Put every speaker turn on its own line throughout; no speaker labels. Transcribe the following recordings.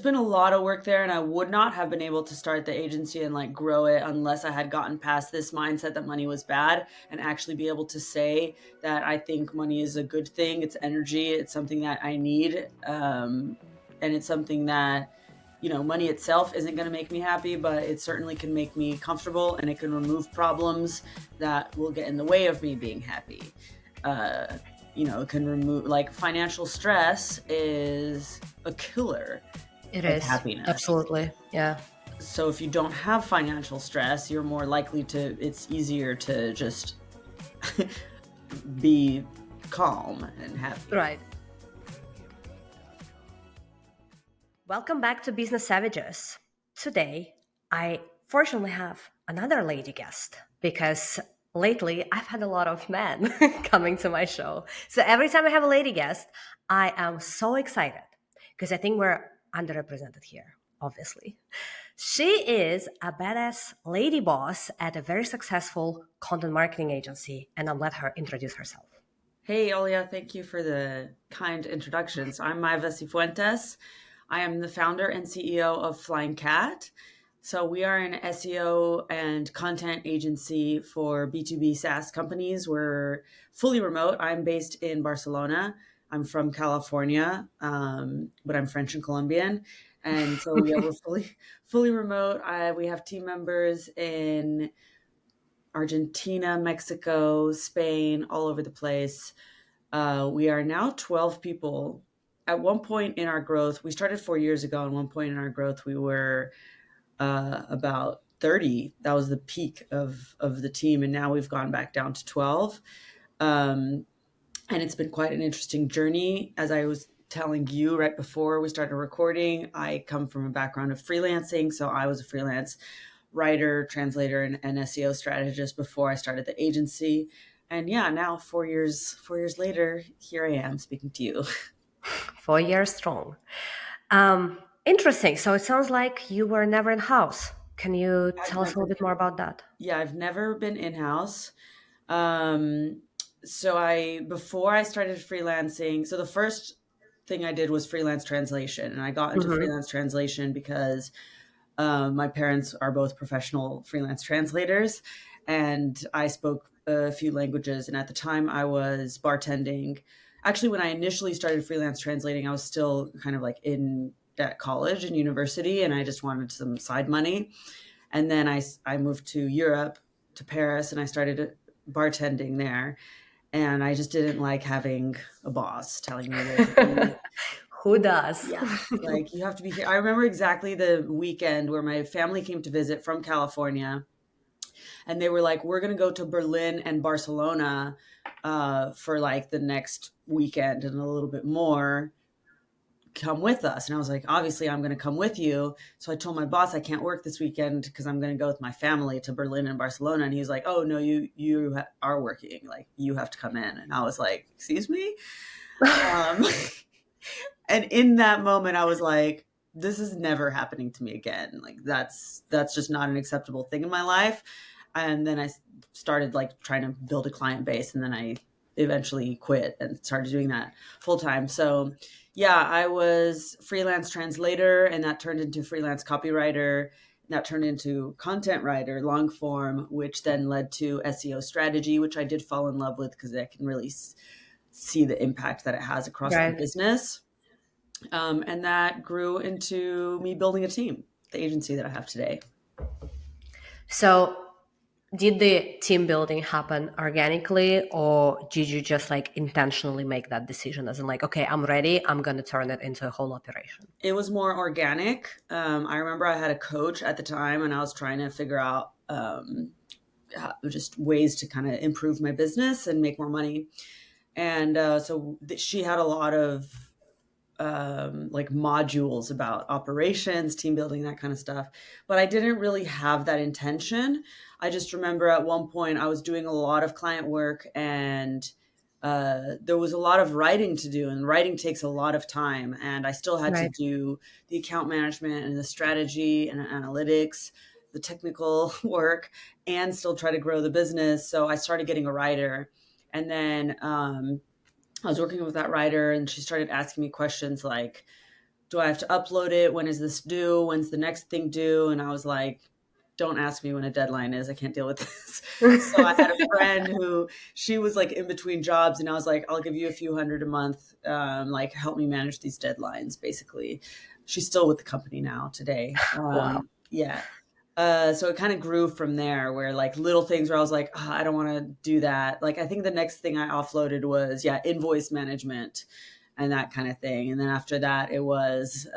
been a lot of work there, and I would not have been able to start the agency and like grow it unless I had gotten past this mindset that money was bad and actually be able to say that I think money is a good thing. It's energy. It's something that I need. And it's something that, money itself isn't going to make me happy, but it certainly can make me comfortable and it can remove problems that will get in the way of me being happy. It can remove, like, financial stress is a killer
It
of
is.
happiness.
Absolutely. Yeah.
So if you don't have financial stress, you're more likely it's easier to just be calm and happy.
Right. Welcome back to Business Savages. Today, I fortunately have another lady guest because lately I've had a lot of men coming to my show. So every time I have a lady guest, I am so excited because I think we're underrepresented here, obviously. She is a badass lady boss at a very successful content marketing agency, and I'll let her introduce herself.
Hey, Olya, thank you for the kind introductions. I'm Maeva Cifuentes. I am the founder and CEO of FlyingCat. So we are an SEO and content agency for B2B SaaS companies. We're fully remote. I'm based in Barcelona. I'm from California, but I'm French and Colombian. And so, yeah, we're fully remote. We have team members in Argentina, Mexico, Spain, all over the place. We are now 12 people. At one point in our growth, we started 4 years ago. At one point in our growth, we were about 30. That was the peak of the team. And now we've gone back down to 12. And it's been quite an interesting journey. As I was telling you right before we started recording, I come from a background of freelancing. So I was a freelance writer, translator, and SEO strategist before I started the agency. And yeah, now 4 years later, here I am speaking to you.
4 years strong. Interesting. So it sounds like you were never in house. Can you
I've
tell us a little
never,
bit more about that?
yeah, I've never been in-house. Um, before I started freelancing, so the first thing I did was freelance translation. And I got into
Hmm.
freelance translation because my parents are both professional freelance translators, and I spoke a few languages. And at the time, I was bartending. Actually, when I initially started freelance translating, I was still kind of like in at college and university, and I just wanted some side money. And then I moved to Europe, to Paris, and I started bartending there. And I just didn't like having a boss telling me where to be.
Who does?
Yeah, like, you have to be here. I remember exactly the weekend where my family came to visit from California, and they were like, "We're going to go to Berlin and Barcelona for like the next weekend and a little bit more. Come with us." And I was like, "Obviously, I'm going to come with you." So I told my boss I can't work this weekend because I'm going to go with my family to Berlin and Barcelona. And he's like, "Oh no, you are working. Like, you have to come in." And I was like, "Excuse me." Um, and in that moment I was like, this is never happening to me again. Like, that's just not an acceptable thing in my life. And then I started like trying to build a client base, and then I eventually quit and started doing that full time. So yeah, I was freelance translator, and that turned into freelance copywriter, and that turned into content writer, long form, which then led to SEO strategy, which I did fall in love with because I can really see the impact that it has across the
Right.
business. And that grew into me building a team, the agency that I have today.
So did the team building happen organically, or did you just like intentionally make that decision as in like, okay, I'm ready, I'm going to turn it into a whole operation?
It was more organic. I remember I had a coach at the time, and I was trying to figure out just ways to kind of improve my business and make more money. And she had a lot of like modules about operations, team building, that kind of stuff. But I didn't really have that intention. I just remember at one point I was doing a lot of client work, and there was a lot of writing to do, and writing takes a lot of time. And I still had to
Right.
do the account management and the strategy and analytics, the technical work, and still try to grow the business. So I started getting a writer. And then I was working with that writer, and she started asking me questions like, do I have to upload it? When is this due? When's the next thing due? And I was like, don't ask me when a deadline is. I can't deal with this. So I had a friend who, she was like in between jobs, and I was like, I'll give you a few hundred a month, like help me manage these deadlines, basically. She's still with the company now today.
Wow.
Yeah. So it kind of grew from there, where like little things where I was like, oh, I don't want to do that. Like, I think the next thing I offloaded was, invoice management and that kind of thing. And then after that, it was,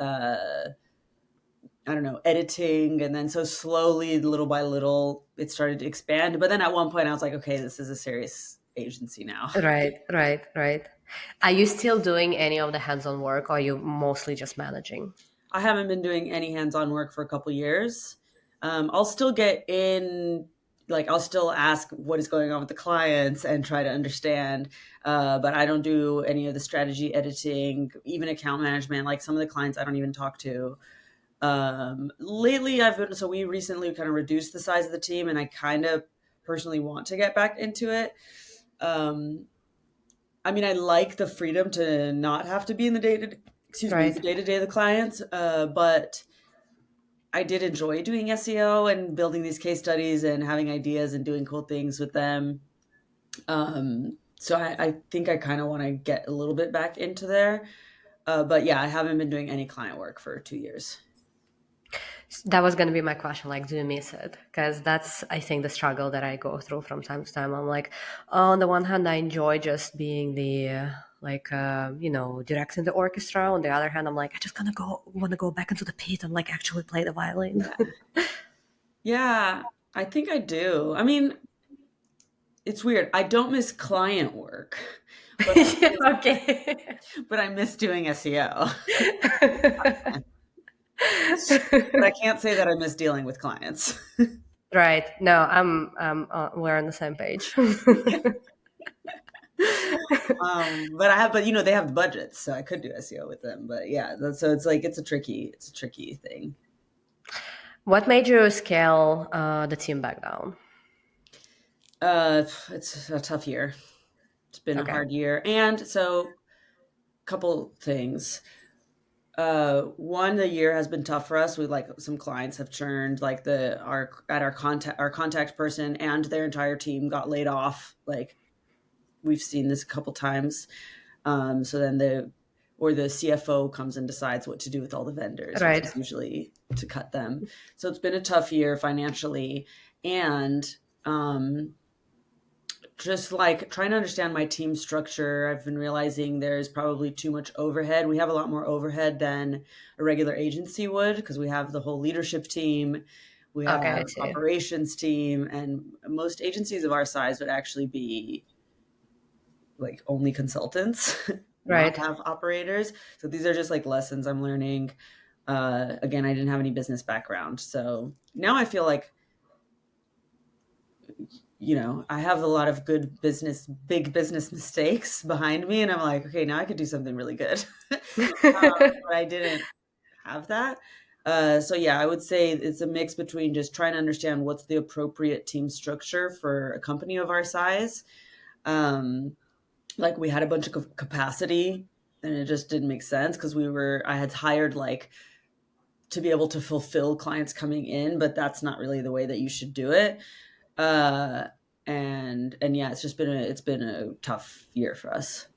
I don't know, editing. And then so slowly, little by little, it started to expand. But then at one point I was like, okay, this is a serious agency now.
Right, right, right. Are you still doing any of the hands-on work, or are you mostly just managing?
I haven't been doing any hands-on work for a couple years. I'll still get in, like I'll still ask what is going on with the clients and try to understand. But I don't do any of the strategy editing, even account management. Like some of the clients I don't even talk to. Lately so we recently kind of reduced the size of the team, and I kind of personally want to get back into it. Um, I mean, I like the freedom to not have to be in the the
Right.
day to day of the clients. But I did enjoy doing SEO and building these case studies and having ideas and doing cool things with them. So I think I kind of want to get a little bit back into there. But yeah, I haven't been doing any client work for 2 years.
That was going to be my question. Like, do you miss it? Because that's, I think, the struggle that I go through from time to time. I'm like, on the one hand, I enjoy just being the, directing the orchestra. On the other hand, I'm like, I just want to go back into the pit and like actually play the violin.
Yeah. Yeah, I think I do. I mean, it's weird. I don't miss client work, but
Yeah, okay.
but I miss doing SEO. But I can't say that I miss dealing with clients.
Right. No, we're on the same page.
But they have the budgets, so I could do SEO with them. But yeah, so it's like it's a tricky thing.
What made you scale the team back down?
It's a tough year. It's been a
Okay.
hard year, and so couple things. One, the year has been tough for us. We like some clients have churned, like our contact person and their entire team got laid off. Like we've seen this a couple times. So then the CFO comes and decides what to do with all the vendors, which
Right.
is usually to cut them. So it's been a tough year financially, and just like trying to understand my team structure. I've been realizing there's probably too much overhead. We have a lot more overhead than a regular agency would, because we have the whole leadership team, we
Okay, I
have
see.
operations team, and most agencies of our size would actually be like only consultants, not
Right.
have operators. So these are just like lessons I'm learning. Again, I didn't have any business background, so now I feel like I have a lot of big business mistakes behind me. And I'm like, okay, now I could do something really good. But I didn't have that. So yeah, I would say it's a mix between just trying to understand what's the appropriate team structure for a company of our size. Um, like we had a bunch of capacity, and it just didn't make sense because I had hired like to be able to fulfill clients coming in, but that's not really the way that you should do it. Uh, and yeah, it's been a tough year for us.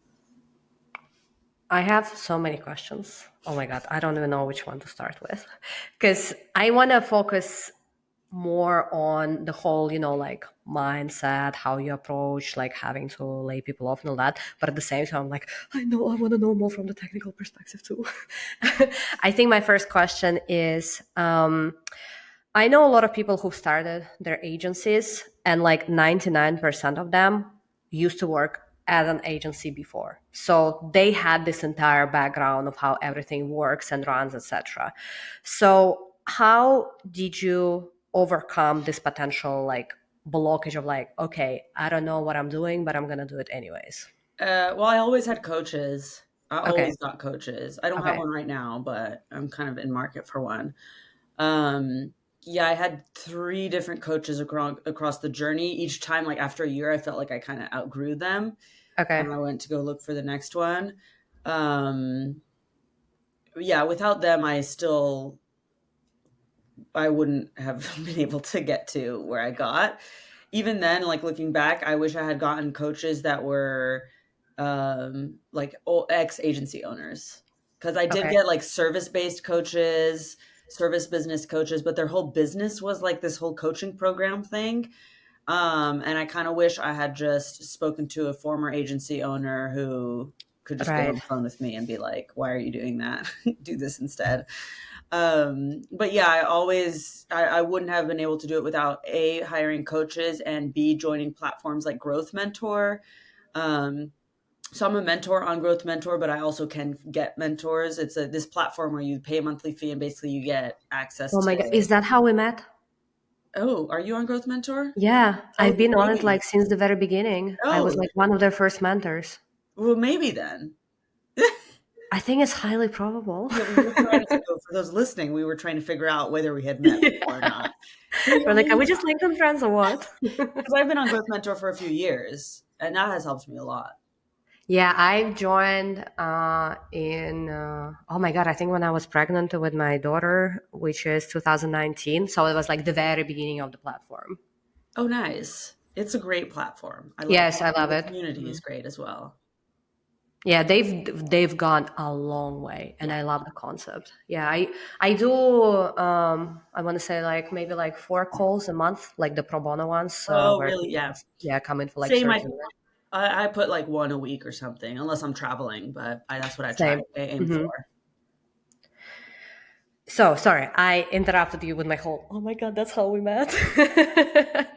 I have so many questions. Oh my God, I don't even know which one to start with. Because I want to focus more on the whole, like mindset, how you approach, like having to lay people off and all that. But at the same time, I'm like, I want to know more from the technical perspective too. I think my first question is I know a lot of people who started their agencies, and like 99% of them used to work at an agency before. So they had this entire background of how everything works and runs, etc. So how did you overcome this potential like blockage of like, okay, I don't know what I'm doing, but I'm gonna do it anyways?
Well, I always had coaches. I
Okay.
always got coaches. I don't have
Okay.
one right now, but I'm kind of in market for one. Um, yeah, I had three different coaches across the journey. Each time, like after a year, I felt like I kind of outgrew them,
Okay.
and I went to go look for the next one. Um, yeah, without them, I wouldn't have been able to get to where I got. Even then, like looking back, I wish I had gotten coaches that were like ex agency owners, because I did
Okay.
get like service based coaches, service business coaches, but their whole business was like this whole coaching program thing. And I kind of wish I had just spoken to a former agency owner who could just get on
Right.
the phone with me and be like, why are you doing that? Do this instead. But yeah, I wouldn't have been able to do it without A, hiring coaches, and B, joining platforms like Growth Mentor. Um, so I'm a mentor on Growth Mentor, but I also can get mentors. It's this platform where you pay a monthly fee and basically you get access
Oh
to.
my God. Is that how we met?
Oh, are you on Growth Mentor?
Yeah,
Oh,
I've been on it
maybe.
like since the very beginning. I was
Oh,
like one of their first mentors.
well, maybe then.
I think it's highly probable.
Yeah, we were trying to, so for those listening, we were trying to figure out whether we had met before or
Yeah.
not. So yeah,
We're like, are we
maybe
just LinkedIn friends or what?
because I've been on Growth Mentor for a few years, and that has helped me a lot.
Yeah, I joined oh my God, I think when I was pregnant with my daughter, which is 2019. So it was like the very beginning of the platform.
Oh, nice! It's a great platform. I love
Yes,
it,
I
and
love
the
it.
community is
Mhm.
great as well.
Yeah, they've gone a long way, and
Yeah.
I love the concept. Yeah, I do. I want to say like maybe like 4 calls a month, like the pro bono ones,
Oh,
where
really?
people
Yeah.
just come in for like
Same.
30 minutes.
I put like one a week or something, unless I'm traveling, but that's what I try
Same.
aim
hmm
for.
So sorry, I interrupted you with my whole. Oh my God, that's how we met.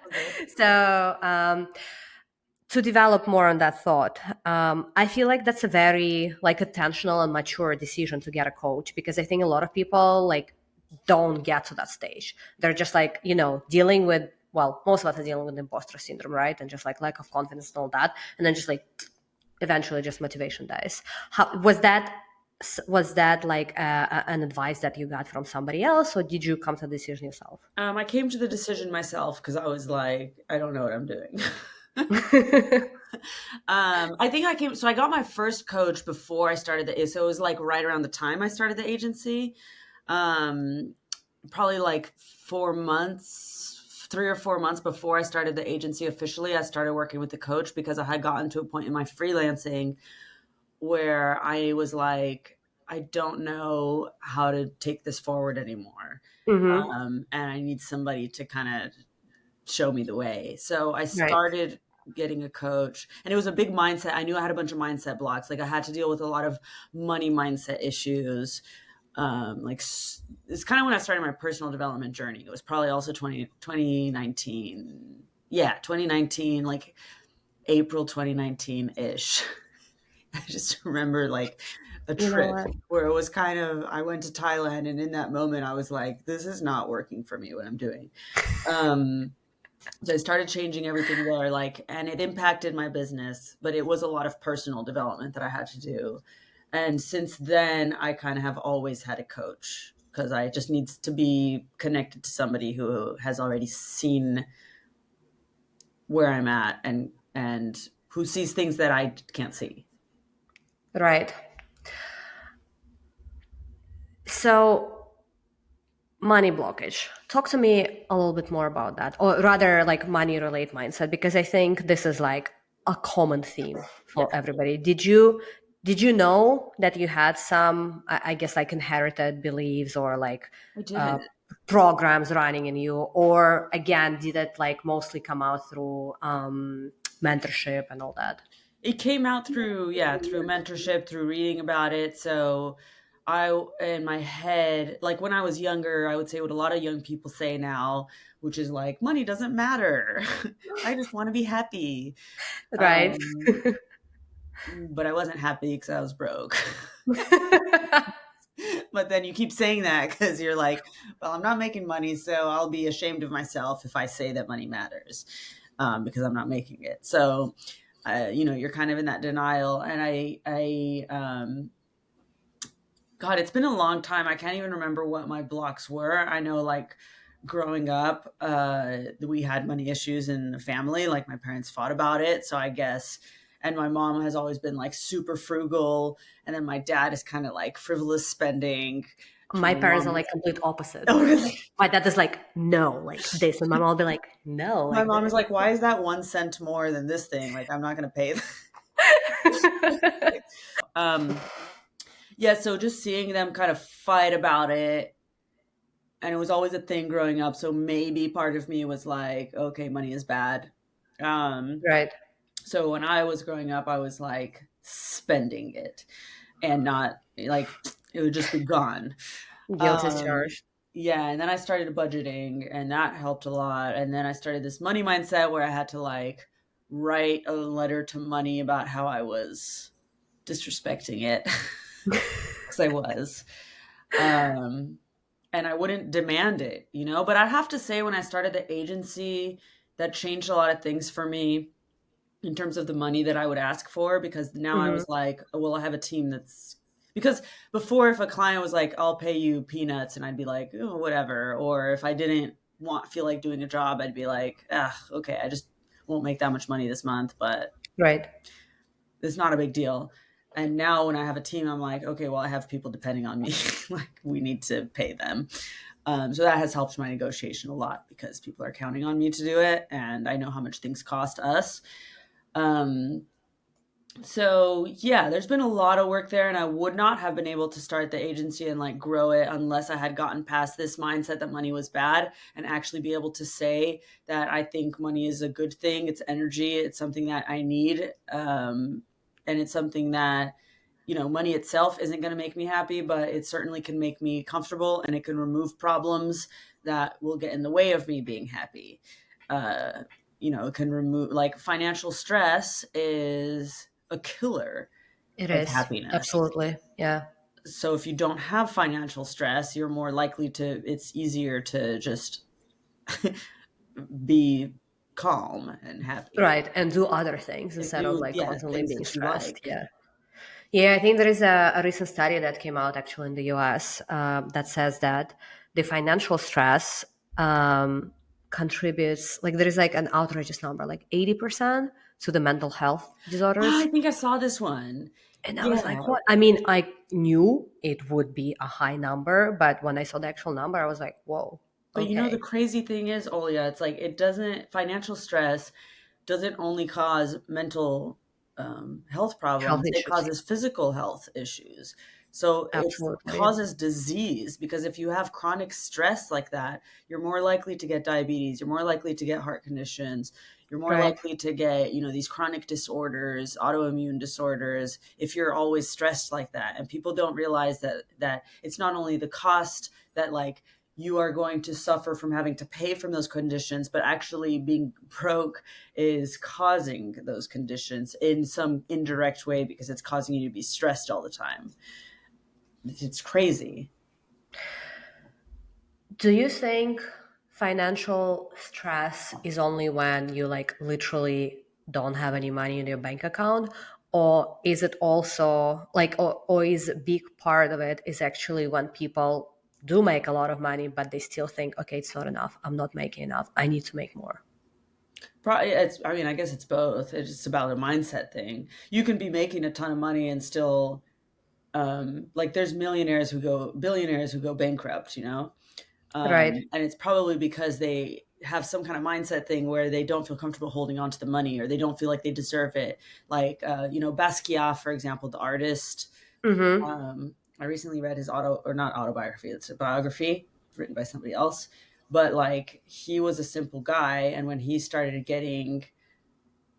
Okay.
So to develop more on that thought, I feel like that's a very like intentional and mature decision to get a coach, because I think a lot of people like don't get to that stage. They're just like, dealing with, well, most of us are dealing with imposter syndrome, right? And just like lack of confidence and all that. And then just like eventually just motivation dies. How was that like an advice that you got from somebody else, or did you come to the decision yourself?
I came to the decision myself because I was like, I don't know what I'm doing. I think I got my first coach before I started so it was like right around the time I started the agency. Um, Probably like 4 months, 3 or 4 months before I started the agency officially, I started working with the coach because I had gotten to a point in my freelancing where I was like, I don't know how to take this forward anymore.
hmm
And I need somebody to kind of show me the way. So I
Right.
started getting a coach, and it was a big mindset. I knew I had a bunch of mindset blocks. Like I had to deal with a lot of money mindset issues. It's kind of when I started my personal development journey. It was probably also 2019. Yeah, 2019, like April 2019 ish. I just remember like a
You know
trip
what?
where it was kind of, I went to Thailand, and in that moment I was like, this is not working for me what I'm doing. Um, so I started changing everything there, like, and it impacted my business, but it was a lot of personal development that I had to do. And since then, I kind of have always had a coach because I just needs to be connected to somebody who has already seen where I'm at, and who sees things that I can't see.
Right. So money blockage. Talk to me a little bit more about that, or rather, like money relate mindset, because I think this is like a common theme
Yeah,
for everybody. Did you know that you had some, I guess, like inherited beliefs or like
I did.
uh, programs running in you, or again, did it like mostly come out through mentorship and all that?
It came out through, yeah, through mentorship, through reading about it. So in my head, like when I was younger, I would say what a lot of young people say now, which is like, money doesn't matter. I just want to be happy.
Right.
Um, but I wasn't happy because I was broke. But then you keep saying that because you're like, well, I'm not making money, so I'll be ashamed of myself if I say that money matters, because I'm not making it. So, you're kind of in that denial. And God, it's been a long time. I can't even remember what my blocks were. I know, like, growing up, we had money issues in the family. Like, my parents fought about it. So I guess And my mom has always been like super frugal. And then my dad is kind of like frivolous spending.
My
My
parents are
mom,
like complete opposite.
oh,
Like
really?
my dad is like, no, like this, and my mom will be like, no,
My
like
mom is
this.
like, why is that 1 cent more than this thing? Like, I'm not going to pay that. Yeah, so just seeing them kind of fight about it, and it was always a thing growing up. So maybe part of me was like, okay, money is bad. Um,
Right.
so when I was growing up, I was like spending it and not like it would just be gone.
Guilt is
Um,
charged.
yeah, and then I started budgeting, and that helped a lot. And then I started this money mindset where I had to like write a letter to money about how I was disrespecting it because I was. Um, and I wouldn't demand it, you know. But I have to say, when I started the agency, that changed a lot of things for me in terms of the money that I would ask for, because now I
Hmm.
was like, oh, well, I have a team that's because before, if a client was like, I'll pay you peanuts, and I'd be like, oh, whatever. Or if I didn't feel like doing a job, I'd be like, ah, okay, I just won't make that much money this month, but
Right.
it's not a big deal. And now when I have a team, I'm like, okay, well, I have people depending on me. Like, we need to pay them. So that has helped my negotiation a lot because people are counting on me to do it, and I know how much things cost us. Um, so yeah, there's been a lot of work there, and I would not have been able to start the agency and like grow it unless I had gotten past this mindset that money was bad, and actually be able to say that I think money is a good thing. It's energy. It's something that I need. And it's something that, you know, money itself isn't going to make me happy, but it certainly can make me comfortable, and it can remove problems that will get in the way of me being happy. Uh, you know, it can remove, like, financial stress is a killer
It
of
is.
happiness.
Absolutely. Yeah.
So if you don't have financial stress, you're more likely to, it's easier to just be calm and happy
Right. And do other things
and
instead of
do,
like
yeah,
constantly
things
being
that you
stressed.
like.
Yeah. Yeah. I think there is a recent study that came out actually in the US that says that the financial stress contributes, like, there is like an outrageous number, like 80% to the mental health
Oh, I
disorders.
think I saw this one.
And I was
Yeah.
like, what? I mean, I knew it would be a high number, but when I saw the actual number, I was like, whoa,
But you know, the
okay.
crazy thing is, Olya, it's like it doesn't, financial stress doesn't only cause mental health
Health
problems, it
issues.
causes physical health issues. So it
Absolutely.
causes disease, because if you have chronic stress like that, you're more likely to get diabetes, you're more likely to get heart conditions, you're more
Right.
likely to get, you know, these chronic disorders, autoimmune disorders, if you're always stressed like that. And people don't realize that it's not only the cost that, like, you are going to suffer from having to pay from those conditions, but actually being broke is causing those conditions in some indirect way, because it's causing you to be stressed all the time. It's crazy.
Do you think financial stress is only when you like literally don't have any money in your bank account? Or is it also like, or is a big part of it is actually when people do make a lot of money, but they still think, okay, it's not enough. I'm not making enough. I need to make more.
Probably, it's, I mean, I guess it's both. It's just about a mindset thing. You can be making a ton of money and still, like, there's billionaires who go bankrupt, you know?
Right.
And it's probably because they have some kind of mindset thing where they don't feel comfortable holding on to the money, or they don't feel like they deserve it. Like, you know, Basquiat, for example, the artist.
Mm-hmm.
I recently read his or not autobiography, it's a biography written by somebody else. But like, he was a simple guy, and when he started getting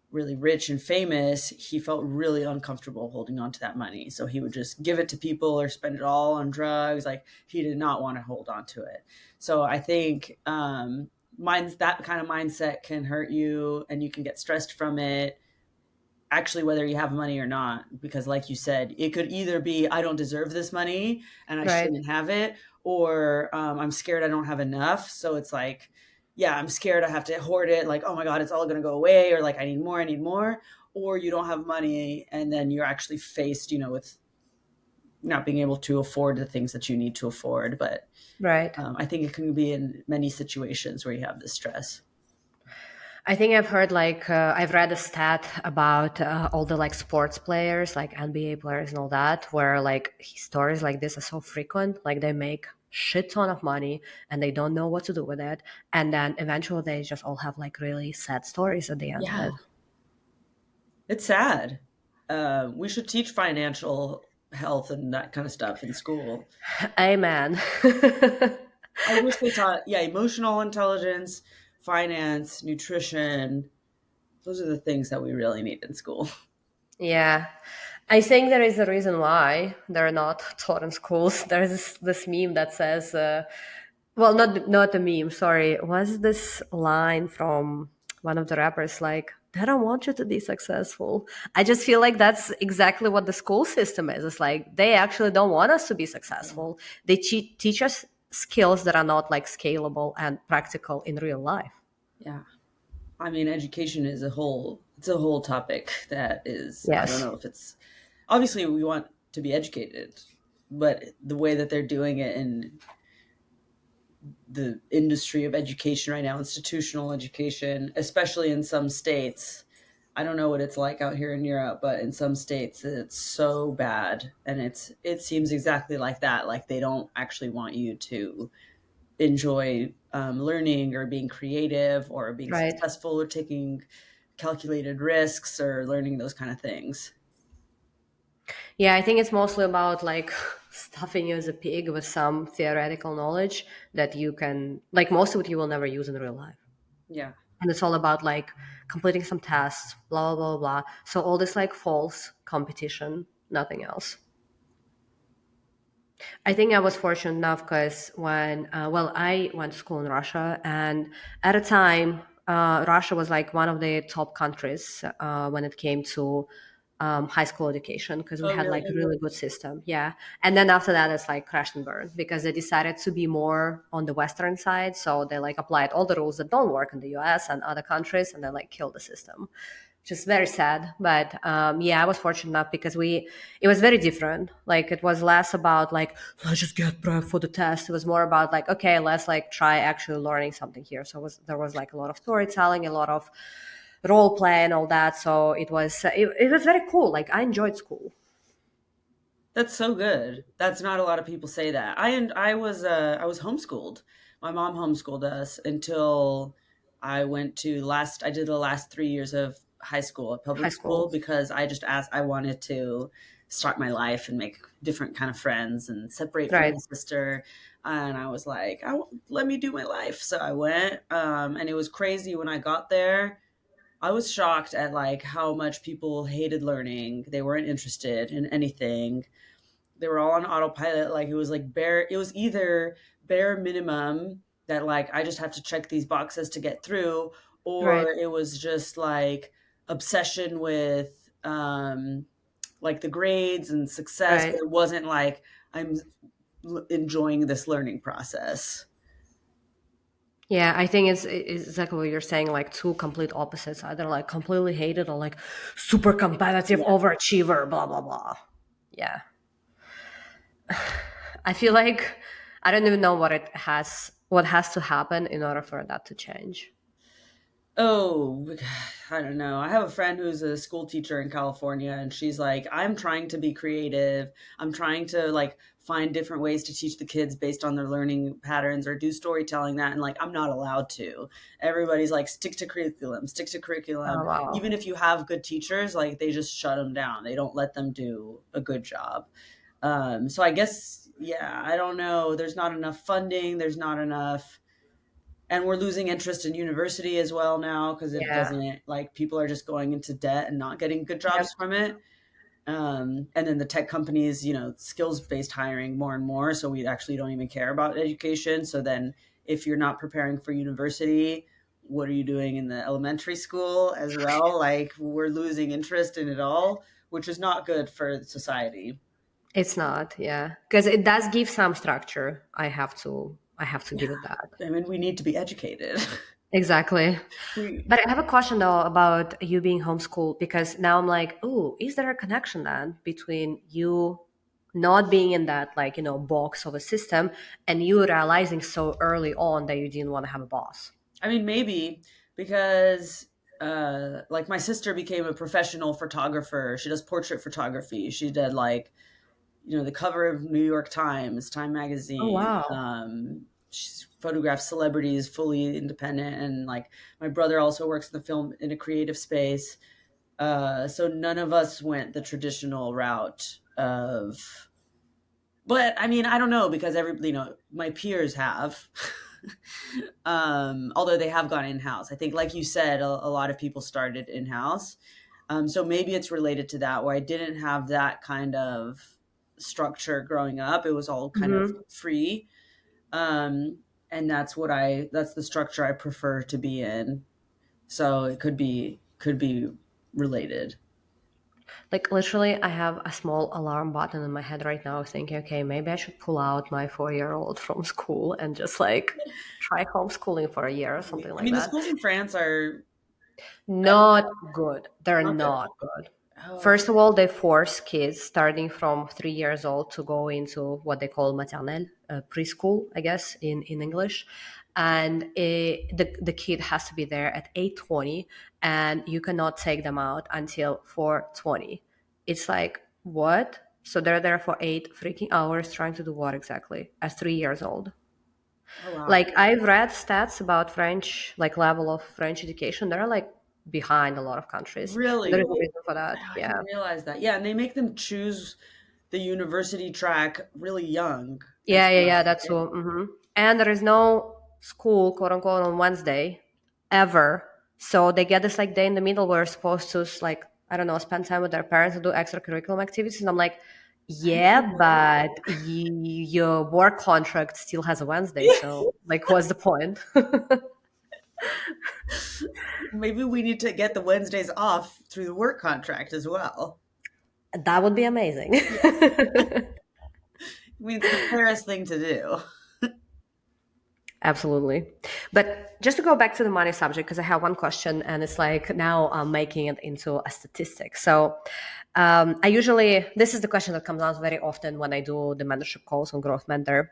really rich and famous, he felt really uncomfortable holding on to that money. So he would just give it to people or spend it all on drugs. Like, he did not want to hold on to it. So I think that kind of mindset can hurt you, and you can get stressed from it, actually, whether you have money or not. Because like you said, it could either be, I don't deserve this money and I
Right.
shouldn't have it, or I'm scared I don't have enough. So it's like, yeah, I'm scared I have to hoard it, like, oh my god, it's all going to go away, or like, I need more. Or you don't have money, and then you're actually faced, you know, with not being able to afford the things that you need to afford. But
Right.
I think it can be in many situations where you have this stress.
I think I've heard like I've read a stat about all the like sports players, like NBA players and all that, where like stories like this are so frequent. Like they make shit ton of money and they don't know what to do with it, and then eventually they just all have like really sad stories at the end of
Yeah,
it.
it's sad. We should teach financial health and that kind of stuff in school.
Amen.
I wish they taught, yeah, emotional intelligence, finance, nutrition. Those are the things that we really need in school.
Yeah. I think there is a reason why they're not taught in schools. There's this meme that says, well, not a meme. Sorry, was this line from one of the rappers like, "They don't want you to be successful." I just feel like that's exactly what the school system is. It's like they actually don't want us to be
Yeah.
successful. They teach us skills that are not like scalable and practical in real life.
Yeah. I mean, education is it's a whole topic that is, I don't
Yes.
know if it's, obviously we want to be educated, but the way that they're doing it in the industry of education right now, institutional education, especially in some states, I don't know what it's like out here in Europe, but in some states it's so bad, and it seems exactly like that. Like they don't actually want you to enjoy learning or being creative or being
Right.
successful or taking calculated risks or learning those kind of things.
Yeah, I think it's mostly about like stuffing you as a pig with some theoretical knowledge that you can, like most of it you will never use in real life.
Yeah,
And it's all about like completing some tests, blah, blah, blah, blah. So all this like false competition, nothing else. I think I was fortunate enough because well, I went to school in Russia, and at a time, Russia was like one of the top countries when it came to high school education because we
oh
had like
really?
a really good system. Yeah. And then after that, it's like crashed and burned because they decided to be more on the Western side. So they like applied all the rules that don't work in the US and other countries and then like killed the system, which is very sad. But yeah, I was fortunate enough because it was very different. Like it was less about like, let's just get prep for the test. It was more about like, okay, let's like try actually learning something here. So there was like a lot of storytelling, a lot of role play and all that. So it was very cool. Like I enjoyed school.
That's so good. That's not a lot of people say that. I was homeschooled. My mom homeschooled us until I did the last 3 years of high school at
High
public school
school.
because I just asked I wanted to start my life and make different kind of friends and separate from
Right.
my sister. And I was like, let me do my life. So I went, and it was crazy when I got there. I was shocked at like how much people hated learning. They weren't interested in anything. They were all on autopilot. Like it was either bare minimum that like I just have to check these boxes to get through, or
Right.
it was just like obsession with like the grades and success, but
Right.
it wasn't like I'm enjoying this learning process.
Yeah, I think it's exactly what you're saying, like two complete opposites, either like completely hated or like super competitive
Yeah.
overachiever, blah blah blah. Yeah. I feel like I don't even know what has to happen in order for that to change.
Oh, I don't know. I have a friend who's a school teacher in California, and she's like, I'm trying to be creative. I'm trying to like find different ways to teach the kids based on their learning patterns or do storytelling that. And like, I'm not allowed to. Everybody's like, stick to curriculum, stick to curriculum.
Oh wow.
Even if you have good teachers, like, they just shut them down. They don't let them do a good job. So I guess, yeah, I don't know. There's not enough funding. There's not enough, and we're losing interest in university as well now because it
Yeah.
doesn't, like, people are just going into debt and not getting good
Yep.
jobs from it. And then the tech companies, skills based hiring more and more, so we actually don't even care about education. So then if you're not preparing for university, what are you doing in the elementary school as well? Like, we're losing interest in it all, which is not good for society.
It's not, yeah. Because it does give some structure. I have to
Yeah,
give it that.
I mean, we need to be educated.
Exactly.
we
But I have a question though about you being homeschooled because now I'm like, oh, is there a connection then between you not being in that like, box of a system and you realizing so early on that you didn't want to have a boss?
I mean, maybe, because like my sister became a professional photographer. She does portrait photography. She did like, the cover of New York Times, Time
Oh,
Magazine.
wow.
She's photographed celebrities fully independent. And like my brother also works in the film in a creative space. So none of us went the traditional route of, but I mean, I don't know because my peers have, although they have gone in house. I think, like you said, a lot of people started in house. So maybe it's related to that, where I didn't have that kind of structure growing up. It was all kind of
Hmm.
free. Um, and that's the structure I prefer to be in. So it could be related.
Like literally, I have a small alarm button in my head right now thinking, okay, maybe I should pull out my 4-year-old from school and just like try homeschooling for a year or something
I
like
mean, the
that.
schools in France are
Not good. They're
not good.
not good.
Oh,
First of all, they force kids starting from 3 years old to go into what they call maternelle, preschool, I guess, in English. And the kid has to be there at 8:20, and you cannot take them out until 4:20. It's like, what? So they're there for 8 freaking hours trying to do what exactly as 3 years old?
oh wow.
Like I've read stats about French, like level of French education. They're like behind a lot of countries, and there is
Really?
a reason for
Oh,
that.
I
Yeah,
didn't realize that. Yeah, and they make them choose the university track really young
yeah,
as
yeah, yeah.
well.
That's
Right?
so. And there is no school, quote unquote, on Wednesday, ever. So they get this like day in the middle where they're supposed to like, I don't know, spend time with their parents and do extracurriculum activities. And I'm like,
I didn't
yeah,
know
but your work contract still has a Wednesday.
that.
So like, what's the point?
Maybe we need to get the Wednesdays off through the work contract as well.
That would be amazing.
Yeah. I mean, it's the fairest thing to do.
Absolutely. But just to go back to the money subject, because I have one question and it's like now I'm making it into a statistic. So I usually, this is the question that comes out very often when I do the mentorship calls on Growth Mentor.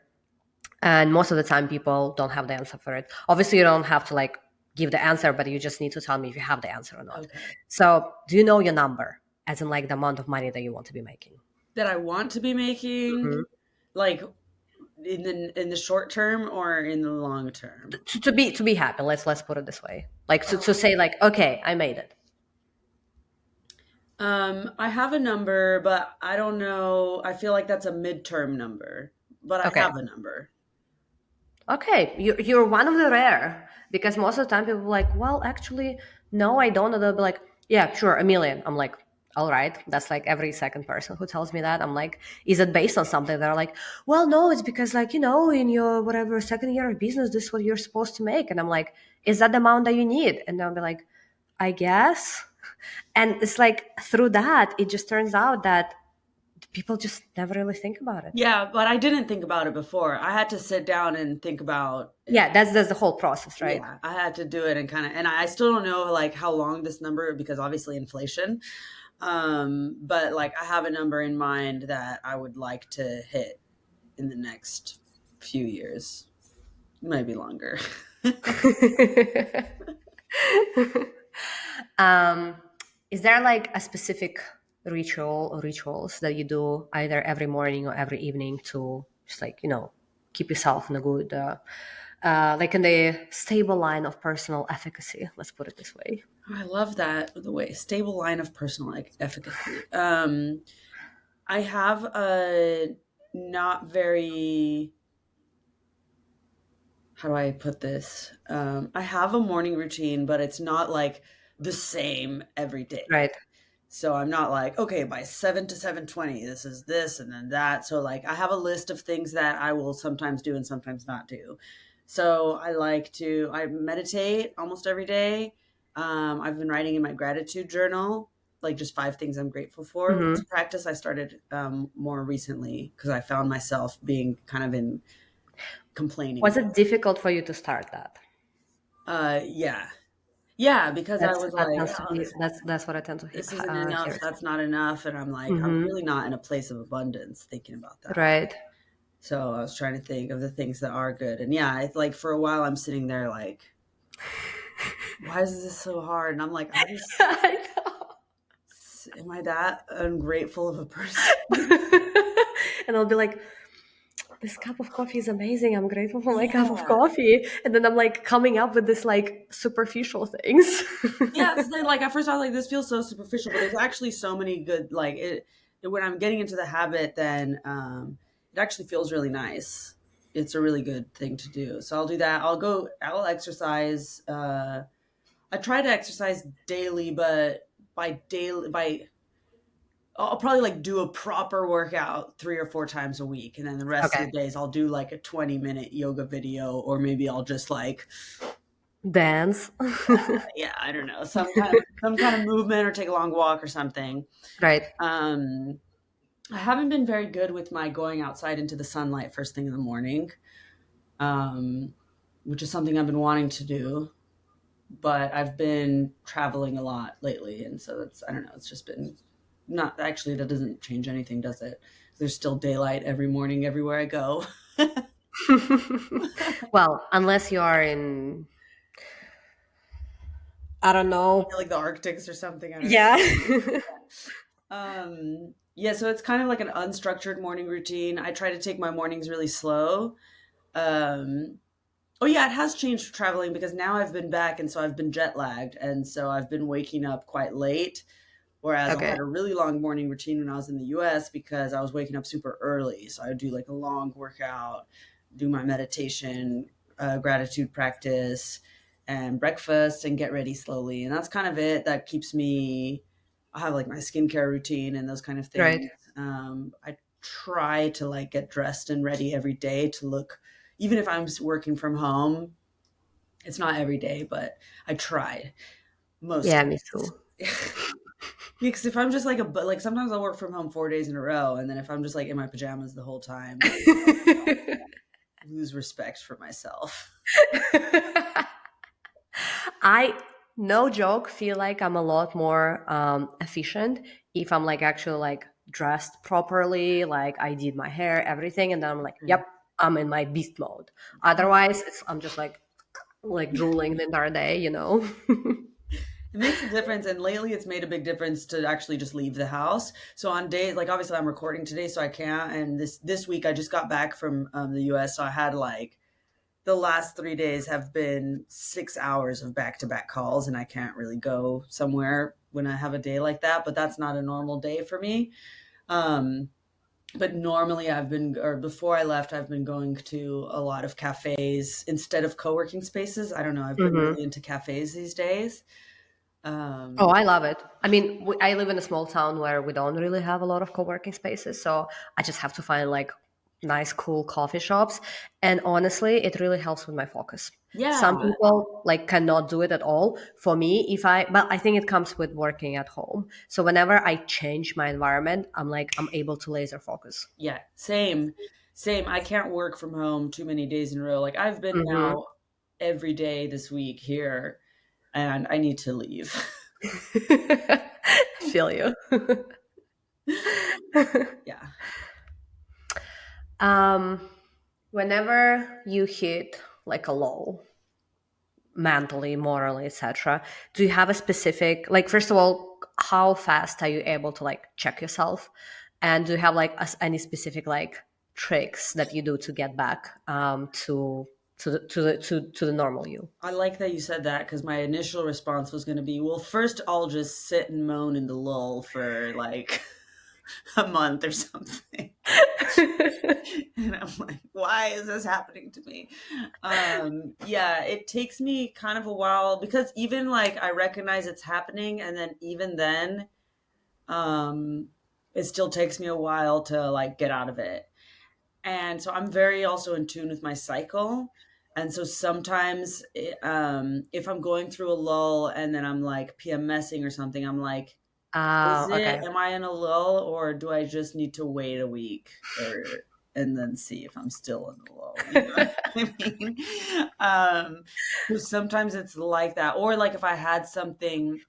And most of the time people don't have the answer for it. Obviously, you don't have to like give the answer, but you just need to tell me if you have the answer or not.
Okay.
So do you know your number, as in like the amount of money that you want to be making?
That I want to be making,
Mhm.
like in the short term or in the long term.
To be happy, let's put it this way. Like to
Oh.
say like, okay, I made it.
I have a number, but I don't know. I feel like that's a midterm number, but I
Okay.
have a number.
Okay, you're one of the rare because most of the time people are like, well, actually, no, I don't. And they'll be like, yeah, sure, 1 million. I'm like, all right, that's like every second person who tells me that. I'm like, is it based on something? They're like, well, no, it's because like in your whatever second year of business, this is what you're supposed to make. And I'm like, is that the amount that you need? And they'll be like, I guess. And it's like through that, it just turns out that people just never really think about it.
Yeah, but I didn't think about it before. I had to sit down and think about
Yeah, that's the whole process, right?
yeah, I had to do it and kind of, and I still don't know like how long this number because obviously inflation. But like I have a number in mind that I would like to hit in the next few years, maybe longer.
um, is there like a specific ritual or rituals that you do either every morning or every evening to just like keep yourself in a good like in the stable line of personal efficacy, let's put it this way?
I love that the way stable line of personal like efficacy. I have a not very, how do I put this? I have a morning routine, but it's not like the same every day.
Right.
So I'm not like, okay, by 7 to 7:20, this is this and then that. So like I have a list of things that I will sometimes do and sometimes not do. So I meditate almost every day. I've been writing in my gratitude journal, like just 5 things I'm grateful for, which is
Hmm.
a practice I started more recently because I found myself being kind of in complaining.
Was it difficult for you to start that?
Yeah. Yeah, because I was
That
like,
tends to
oh,
be that's what I tend to
this isn't enough.
hear.
That's not enough. And I'm like, I'm
Hmm.
really not in a place of abundance thinking about that.
Right.
So I was trying to think of the things that are good. And yeah, it's like for a while I'm sitting there like, why is this so hard? And I'm like,
I know.
am I that ungrateful of a person?
And I'll be like, this cup of coffee is amazing. I'm grateful for my cup of
Yeah.
coffee. And then I'm like coming up with this like superficial things.
Yeah, it's like at first I was like, this feels so superficial, but there's actually so many good when I'm getting into the habit, then it actually feels really nice. It's a really good thing to do. So I'll do that. I'll exercise. I try to exercise daily, but by I'll probably like do a proper workout 3 or 4 times a week, and then the rest of
Okay.
the days I'll do like a 20-minute yoga video, or maybe I'll just like,
Dance.
yeah, I don't know, some kind of movement or take a long walk or something.
Right.
Um, I haven't been very good with my going outside into the sunlight first thing in the morning, um, which is something I've been wanting to do, but I've been traveling a lot lately, and so I don't know, it's just been not actually. That doesn't change anything, does it? There's still daylight every morning everywhere I go.
Well, unless you are in, I don't know.
Like the Arctics or something. I don't know.
Yeah.
Yeah, so it's kind of like an unstructured morning routine. I try to take my mornings really slow. Um, oh yeah, it has changed traveling because now I've been back and so I've been jet lagged and so I've been waking up quite late. Whereas I
Okay.
had a really long morning routine when I was in the US because I was waking up super early. So I would do like a long workout, do my meditation, gratitude practice, and breakfast and get ready slowly. And that's kind of it. That keeps me, I have like my skincare routine and those kind of
Right.
things. I try to like get dressed and ready every day to look, even if I'm working from home, it's not every day, but I try most
Yeah, me
days.
too.
Yeah, because if I'm just like like sometimes I'll work from home 4 days in a row, and then if I'm just like in my pajamas the whole time, then I lose respect for myself.
I, no joke, feel like I'm a lot more efficient if I'm like actually like dressed properly, like I did my hair, everything, and then I'm like,
Yeah.
yep, I'm in my beast mode. Otherwise, I'm just like drooling the entire day, you know?
It makes a difference, and lately it's made a big difference to actually just leave the house. So on days like obviously I'm recording today, so I can't. And this week I just got back from the U.S., so I had like the last 3 days have been 6 hours of back to back calls, and I can't really go somewhere when I have a day like that. But that's not a normal day for me. Um, but normally or before I left, I've been going to a lot of cafes instead of co-working spaces. I don't know. I've been
Hmm.
really into cafes these days.
Oh,
Um,
I love it. I mean, I live in a small town where we don't really have a lot of co-working spaces, so I just have to find like nice, cool coffee shops. And honestly, it really helps with my focus. Some
yeah,
people like cannot do it at all. For me, but I think it comes with working at home. So whenever I change my environment, I'm able to laser focus.
yeah, same. I can't work from home too many days in a row. Like I've been
Hmm.
now every day this week here, and I need to leave.
Feel you.
Yeah.
um, Whenever you hit like a lull, mentally, morally, etc. Do you have a specific, like, first of all, how fast are you able to like check yourself? And do you have like any specific like tricks that you do to get back to the normal you?
I like that you said that because my initial response was going to be, well, first I'll just sit and moan in the lull for like a month or something. And I'm like, why is this happening to me? Yeah, it takes me kind of a while because even like I recognize it's happening, and then even then, um, it still takes me a while to like get out of it. And so I'm very also in tune with my cycle. And so sometimes, if I'm going through a lull and then I'm like PMSing or something, I'm like,
Okay.
am I in a lull or do I just need to wait a week or and then see if I'm still in the lull? You know what I mean? Um, so sometimes it's like that. Or like if I had something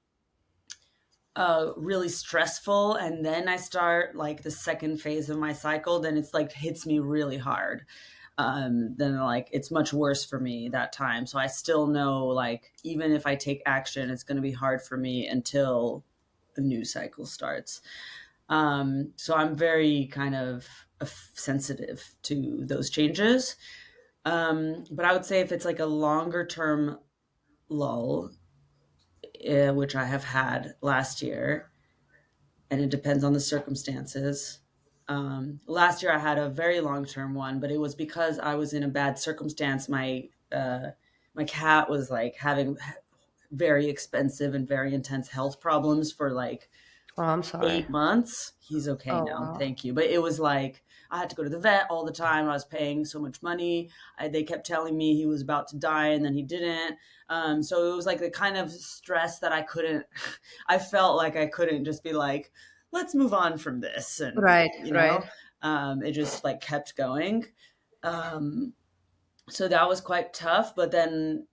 really stressful and then I start like the second phase of my cycle, then it's like hits me really hard. then like it's much worse for me that time. So I still know like even if I take action, it's going to be hard for me until the new cycle starts. So I'm very kind of sensitive to those changes. But I would say if it's like a longer term lull, which I have had last year, and it depends on the circumstances. Last year I had a very long term one, but it was because I was in a bad circumstance. My cat was like having very expensive and very intense health problems for like
Oh, I'm sorry.
8 months. He's okay
Oh,
now,
wow.
thank you. But it was like I had to go to the vet all the time. I was paying so much money. They kept telling me he was about to die, and then he didn't. So it was like the kind of stress that I couldn't. I felt like I couldn't just be like, let's move on from this, and
Right, right.
it just like kept going. Um, so that was quite tough. But then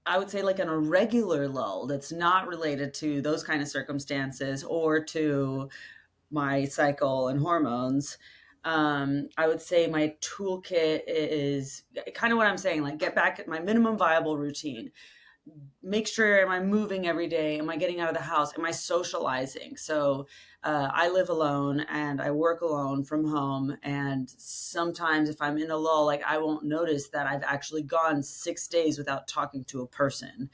I would say like in a regular lull that's not related to those kind of circumstances or to my cycle and hormones. I would say my toolkit is kind of what I'm saying, like get back at my minimum viable routine. Make sure, am I moving every day? Am I getting out of the house? Am I socializing? So I live alone and I work alone from home. And sometimes if I'm in a lull, like I won't notice that I've actually gone 6 days without talking to a person,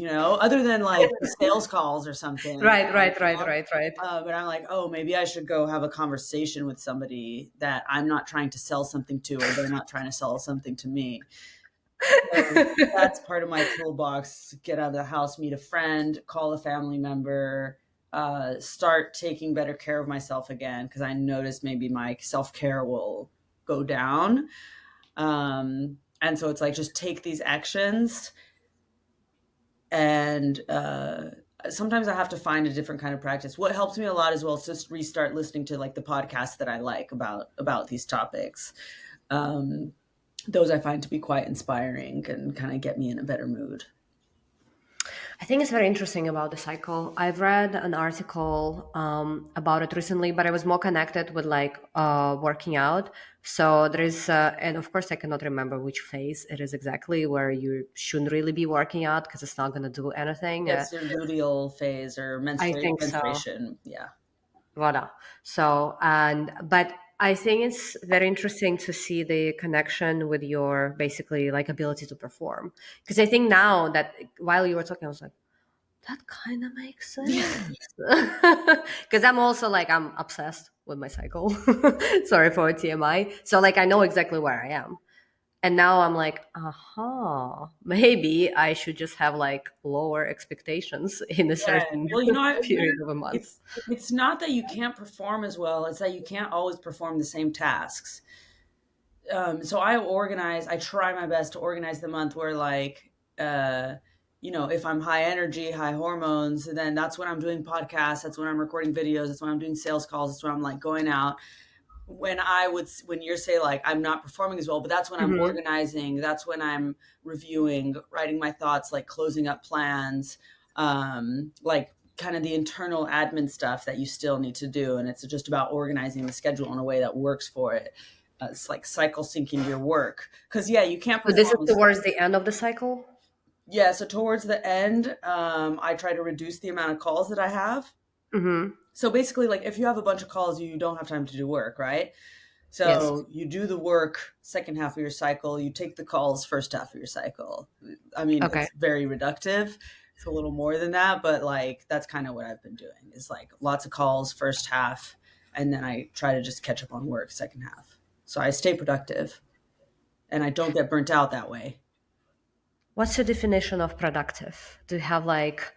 other than like the sales calls or something.
Right, right, right, right, right.
But I'm like, oh, maybe I should go have a conversation with somebody that I'm not trying to sell something to, or they're not trying to sell something to me. So that's part of my toolbox. Get out of the house, meet a friend, call a family member, start taking better care of myself again, because I notice maybe my self care will go down. And so it's like just take these actions, and sometimes I have to find a different kind of practice. What helps me a lot as well is just restart listening to like the podcasts that I like about these topics. Um, those I find to be quite inspiring and kind of get me in a better mood.
I think it's very interesting about the cycle. I've read an article about it recently, but I was more connected with like working out. So there is, and of course, I cannot remember which phase it is exactly where you shouldn't really be working out because it's not going to do anything.
Yes, your luteal phase or
I think so.
menstruation. Yeah.
Voila. So, but I think it's very interesting to see the connection with your basically like ability to perform. Because I think now that while you were talking, I was like, that kind of makes sense. Because I'm also like, I'm obsessed with my cycle. Sorry for TMI. So, like, I know exactly where I am. And now I'm like, maybe I should just have like lower expectations in a
Yeah.
certain
Well,
period of a month.
it's not that you can't perform as well, it's that you can't always perform the same tasks. So I try my best to organize the month where like, if I'm high energy, high hormones, then that's when I'm doing podcasts. That's when I'm recording videos. That's when I'm doing sales calls. That's when I'm like going out. When you're say like I'm not performing as well, but that's when I'm
Hmm.
organizing. That's when I'm reviewing, writing my thoughts, like closing up plans, like kind of the internal admin stuff that you still need to do. And it's just about organizing the schedule in a way that works for it. It's like cycle syncing your work, because yeah, you can't
So this is
perform.
towards the end of the cycle.
Yeah, so towards the end, I try to reduce the amount of calls that I have.
Hmm.
So basically, like if you have a bunch of calls, you don't have time to do work, right?
Yes.
So you do the work second half of your cycle, you take the calls first half of your cycle. I mean,
Okay.
it's very reductive. It's a little more than that, but like that's kind of what I've been doing is like lots of calls first half, and then I try to just catch up on work second half. So I stay productive and I don't get burnt out that way.
What's your definition of productive? Do you have like,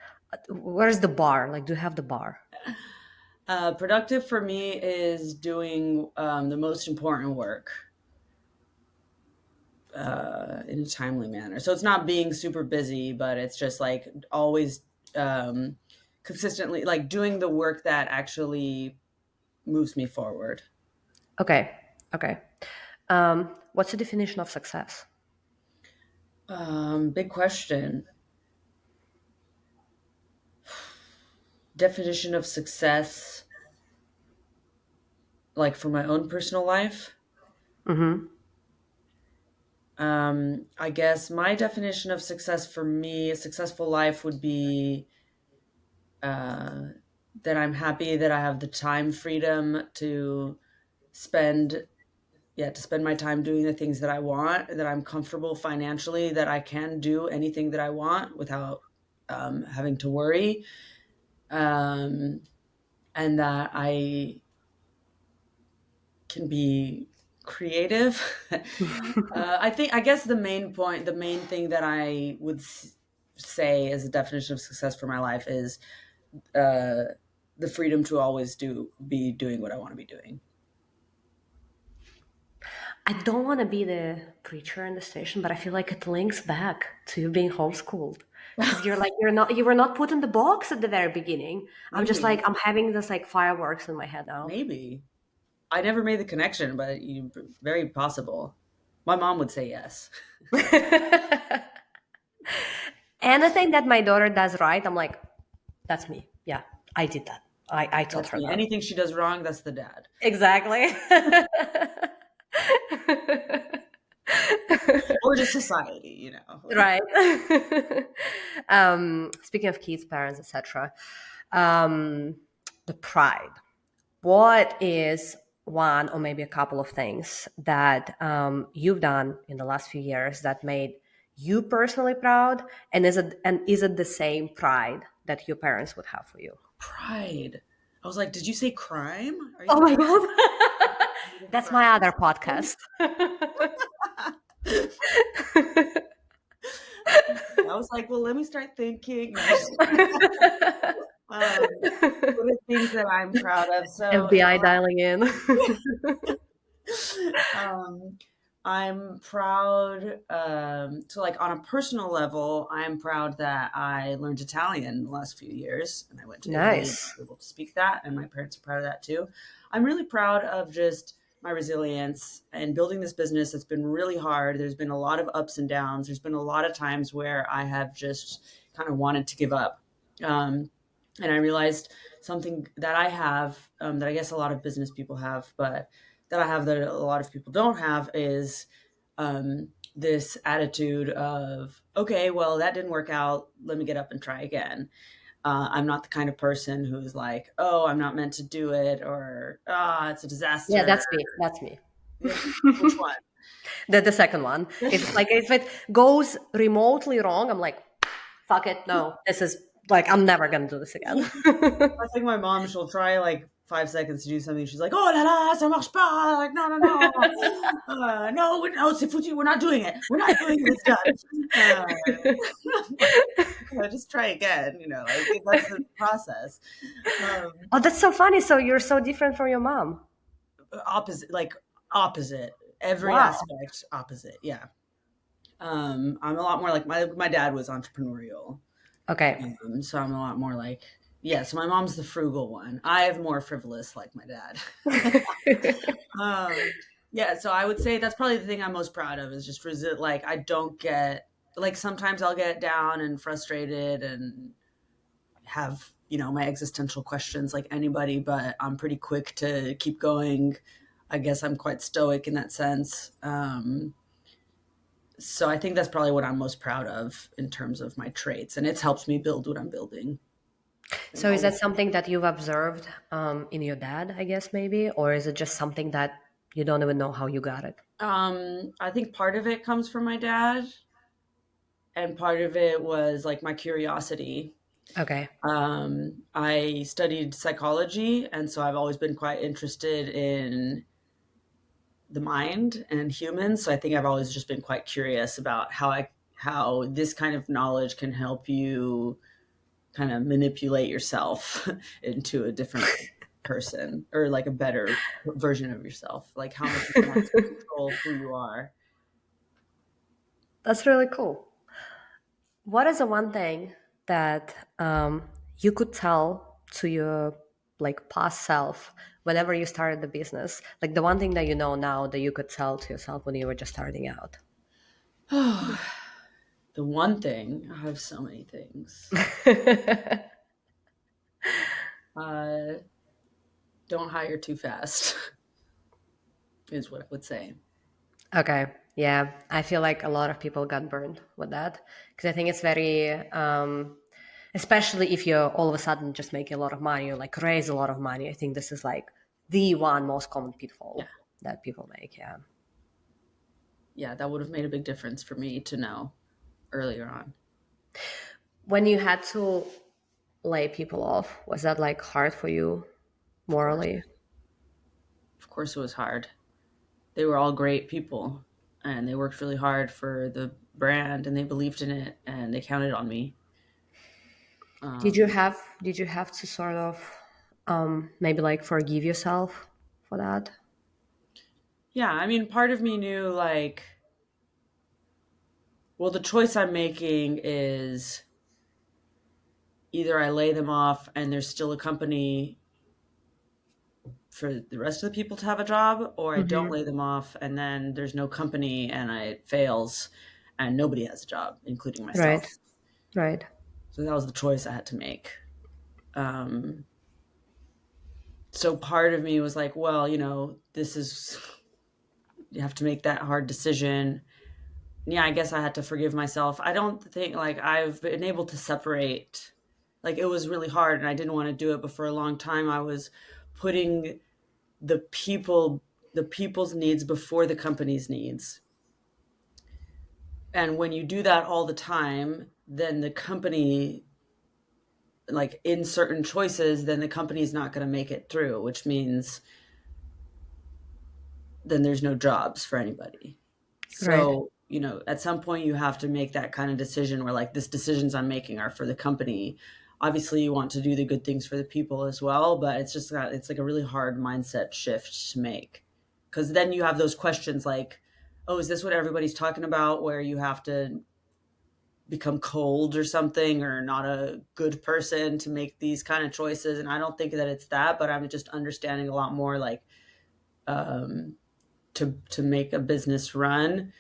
where's the bar? Like, do you have the bar?
Productive for me is doing the most important work in a timely manner. So it's not being super busy, but it's just like always um, consistently like doing the work that actually moves me forward.
Okay. Okay. What's the definition of success?
Big question. Definition of success, like for my own personal life.
Hmm.
I guess my definition of success for me, a successful life would be uh, that I'm happy that I have the time freedom to spend, to spend my time doing the things that I want, that I'm comfortable financially, that I can do anything that I want without having to worry, um, and that I can be creative. I guess the main thing that I would say as a definition of success for my life is uh, the freedom to always be doing what I want to be doing.
I don't want to be the preacher in the station, but I feel like it links back to you being homeschooled. Because you were not put in the box at the very beginning. I'm just
Maybe,
like, I'm having this like fireworks in my head now.
maybe I never made the connection, but very possible. My mom would say yes.
Anything that my daughter does right, I'm like, that's me. Yeah, I did that. I taught
That's
her
me.
that.
Anything she does wrong, that's the dad.
Exactly.
Or just society, you know.
Right. Speaking of kids, parents, etc., the pride. What is one or maybe a couple of things that you've done in the last few years that made you personally proud? And is it the same pride that your parents would have for you?
Pride. I was like, did you say crime? Are you
Oh my
talking
god,
about
that's my other
crime?
podcast.
I was like, well, let me start thinking. No, what are things that I'm proud of? So,
FBI dialing in.
um, I'm proud. So, like on a personal level, I'm proud that I learned Italian in the last few years, and I went to Italy and
Nice.
was able to speak that, and my parents are proud of that too. I'm really proud of just my resilience and building this business. It's been really hard. There's been a lot of ups and downs. There's been a lot of times where I have just kind of wanted to give up. And I realized something that I have, that I guess a lot of business people have, but that I have that a lot of people don't have is this attitude of, okay, well, that didn't work out. Let me get up and try again. I'm not the kind of person who's like, oh, I'm not meant to do it, or it's a
Yeah,
disaster.
that's me. That's me.
Which one?
The second one. If like if it goes remotely wrong, I'm like, fuck it. No, this is like I'm never gonna do this again.
I think my mom, she'll try like 5 seconds to do something. She's like, "Oh la la, ça marche pas!" Like, no, no, no, no, no, c'est foutu. We're not doing it. We're not doing it. It's done. Just try again. Like that's the process. Um,
Oh, that's so funny. So you're so different from your mom.
opposite, like opposite, every
Wow.
aspect opposite. Yeah. I'm a lot more like my dad was entrepreneurial.
Okay.
So I'm a lot more like, yeah, so my mom's the frugal one. I have more frivolous like my dad. um, yeah, so I would say that's probably the thing I'm most proud of is just like I don't get like sometimes I'll get down and frustrated and have, my existential questions like anybody, but I'm pretty quick to keep going. I guess I'm quite stoic in that sense. So I think that's probably what I'm most proud of in terms of my traits, and it's helped me build what I'm building.
So is that something that you've observed in your dad, I guess, maybe? Or is it just something that you don't even know how you got it?
I think part of it comes from my dad, and part of it was like my curiosity.
Okay.
I studied psychology, and so I've always been quite interested in the mind and humans. So I think I've always just been quite curious about how this kind of knowledge can help you kind of manipulate yourself into a different person, or like a better version of yourself, like how much you can actually control who you are.
That's really cool. What is the one thing that you could tell to your like past self whenever you started the business? Like the one thing that you know now that you could tell to yourself when you were just starting out.
The one thing, I have so many things. Uh, don't hire too fast, is what I would say.
Okay. Yeah. I feel like a lot of people got burned with that because I think it's very, especially if you're all of a sudden just making a lot of money or like raise a lot of money. I think this is like the one most common
Yeah.
pitfall that people make. Yeah.
Yeah, that would have made a big difference for me to know earlier on.
When you had to lay people off, was that like hard for you
Of course.
morally?
Of course it was hard. They were all great people and they worked really hard for the brand and they believed in it and they counted on me.
Did you
Um,
have did you have to sort of maybe like forgive yourself for that?
yeah, I mean, part of me knew like, well, the choice I'm making is either I lay them off and there's still a company for the rest of the people to have a job, or I don't
Hmm.
lay them off and then there's no company and it fails and nobody has a job, including
Right.
myself.
Right.
So that was the choice I had to make. Um, so part of me was like, well, this is, you have to make that hard decision. Yeah, I guess I had to forgive myself. I don't think like I've been able to separate. Like it was really hard and I didn't want to do it, but for a long time I was putting the people the people's needs before the company's needs. And when you do that all the time, then the company, like in certain choices, then the company's not going to make it through, which means then there's no jobs for anybody.
Right.
So, at some point you have to make that kind of decision where like this decisions I'm making are for the company. Obviously you want to do the good things for the people as well, but it's like a really hard mindset shift to make. Cuz then you have those questions like, oh, is this what everybody's talking about where you have to become cold or something or not a good person to make these kind of choices? And I don't think that it's that, but I'm just understanding a lot more like um to make a business run,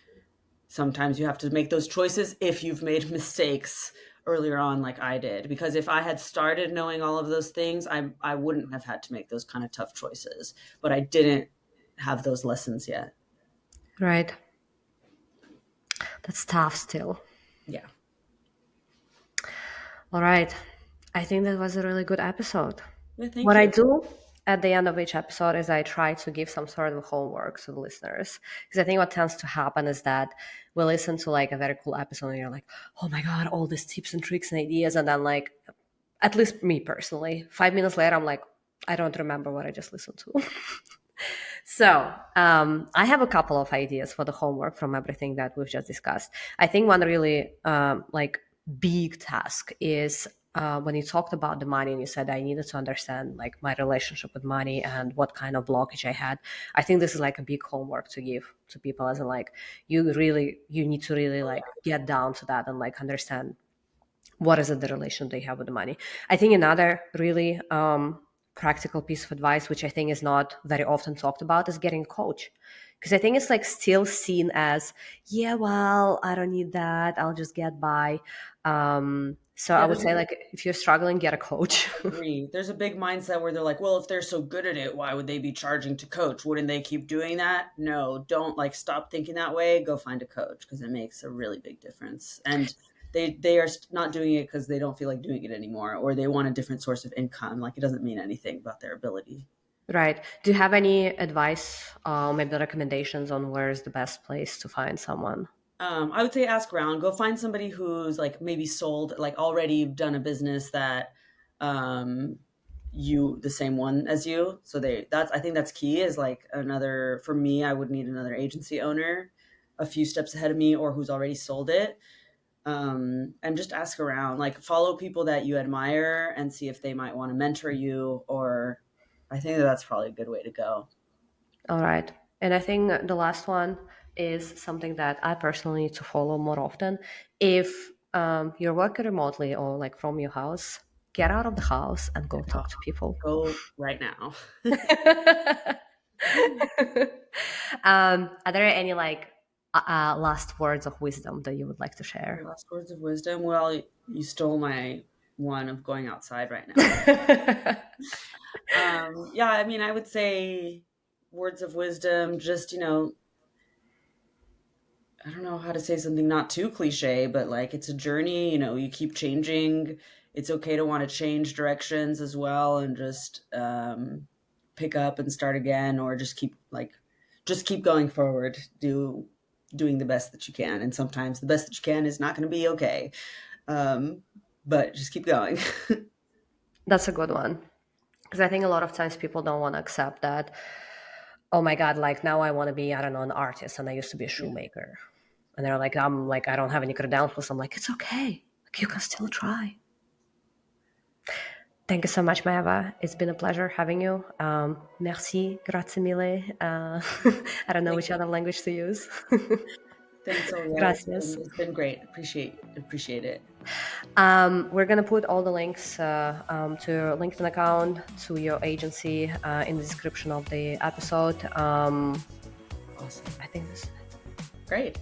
sometimes you have to make those choices if you've made mistakes earlier on like I did, because if I had started knowing all of those things, I wouldn't have had to make those kind of tough choices, but I didn't have those lessons yet.
Right. That's tough still.
Yeah.
All right. I think that was a really good episode.
Yeah, thank
What I
you.
do at the end of each episode is I try to give some sort of homework to the listeners. Because I think what tends to happen is that we listen to like a very cool episode and you're like, oh my God, all these tips and tricks and ideas. And then, like, at least me personally, 5 minutes later, I'm like, I don't remember what I just listened to. So I have a couple of ideas for the homework from everything that we've just discussed. I think one really like big task is when you talked about the money and you said I needed to understand like my relationship with money and what kind of blockage I had. I think this is like a big homework to give to people, as in like you need to really like get down to that and like understand what is it the relation they have with the money. I think another really practical piece of advice, which I think is not very often talked about, is getting a coach, because I think it's like still seen as, yeah, well, I don't need that, I'll just get by. So I
Yeah,
would say, like, if you're struggling, get a coach.
I agree. There's a big mindset where they're like, well, if they're so good at it, why would they be charging to coach? Wouldn't they keep doing that? No, don't like stop thinking that way. Go find a coach because it makes a really big difference. And they are not doing it because they don't feel like doing it anymore or they want a different source of income. Like it doesn't mean anything about their ability.
Right. Do you have any advice, maybe recommendations on where is the best place to find someone?
I would say ask around. Go find somebody who's like maybe sold, like already done a business that um, you the same one as you. So that's I think that's key. Is like another for me. I would need another agency owner, a few steps ahead of me, or who's already sold it. And just ask around. Like follow people that you admire and see if they might want to mentor you. Or I think that's probably a good way to go.
All right. And I think the last one is something that I personally need to follow more often. If you're working remotely or like from your house, get out of the house and go
Oh,
talk to people.
go right now.
Are there any like last words of wisdom that you would like to share?
Last words of wisdom. Well, you stole my one of going outside right now. Yeah, I mean, I would say words of wisdom. Just I don't know how to say something not too cliche, but like it's a journey, you keep changing. It's okay to want to change directions as well and just pick up and start again, or just keep going forward, doing the best that you can. And sometimes the best that you can is not going to be okay. Um, but just keep going.
That's a good one. Because I think a lot of times people don't want to accept that, oh my God, like now I want to be, I don't know, an artist and I used to be a
Yeah.
shoemaker. And they're like, I'm like, I don't have any credentials. I'm like, it's okay. Like, you can still try. Thank you so much, Maeva. It's been a pleasure having you. Merci, grazie mille. I don't know
Thank
which other language to use.
Thanks, Olya.
Gracias.
It's been great. Appreciate it.
We're going to put all the links to your LinkedIn account, to your agency in the description of the episode.
Awesome.
I think this
Great.